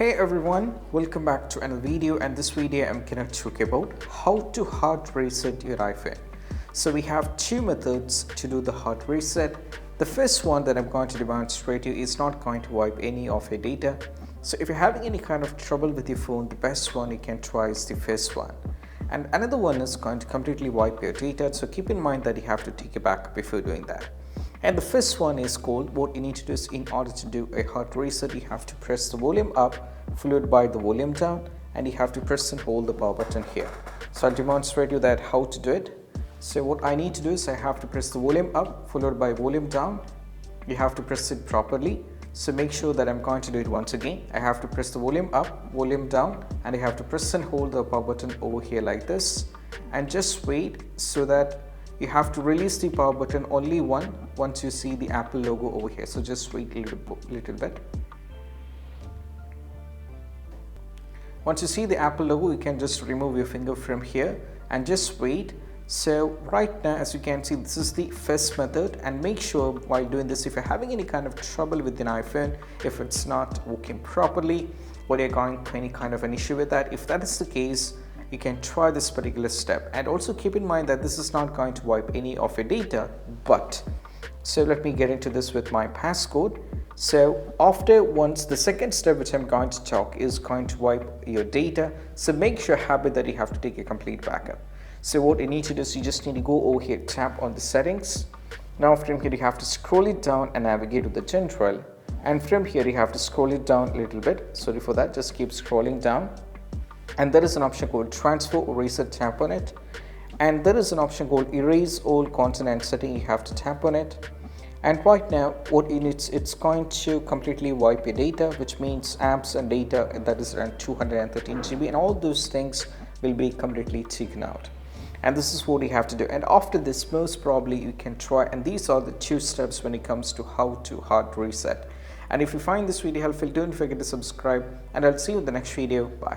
Hey everyone, welcome back to another video, and this video I'm going to talk about how to hard reset your iPhone. So we have two methods to do the hard reset. The first one that I'm going to demonstrate you is not going to wipe any of your data. So if you're having any kind of trouble with your phone, the best one you can try is the first one. And another one is going to completely wipe your data, so keep in mind that you have to take a backup before doing that. And the first one is called, what you need to do is, in order to do a hard reset, you have to press the volume up followed by the volume down, and you have to press and hold the power button here. So I'll demonstrate you that how to do it. So what I need to do is I have to press the volume up followed by volume down. You have to press it properly. So make sure that I'm going to do it once again. I have to press the volume up, volume down, and I have to press and hold the power button over here like this, and just wait, so that you have to release the power button only once you see the Apple logo over here. So just wait a little bit. Once you see the Apple logo, you can just remove your finger from here and just wait. So right now, as you can see, this is the first method, and make sure while doing this, if you're having any kind of trouble with an iPhone, if it's not working properly, or you're going to any kind of an issue with that, if that is the case, you can try this particular step. And also keep in mind that this is not going to wipe any of your data, but so let me get into this with my passcode. So once the second step which I'm going to talk is going to wipe your data, so make sure that you have to take a complete backup. So what you need to do is you just need to go over here, tap on the settings. Now from here you have to scroll it down and navigate to the general, and from here you have to scroll it down a little bit. Sorry for that, just keep scrolling down, and there is an option called transfer or reset. Tap on it, and there is an option called erase all content and setting. You have to tap on it, and right now what you need, it's going to completely wipe your data, which means apps and data that is around 213 GB, and all those things will be completely taken out. And this is what you have to do. And after this, most probably you can try, and these are the two steps when it comes to how to hard reset. And if you find this video helpful, don't forget to subscribe, and I'll see you in the next video. Bye.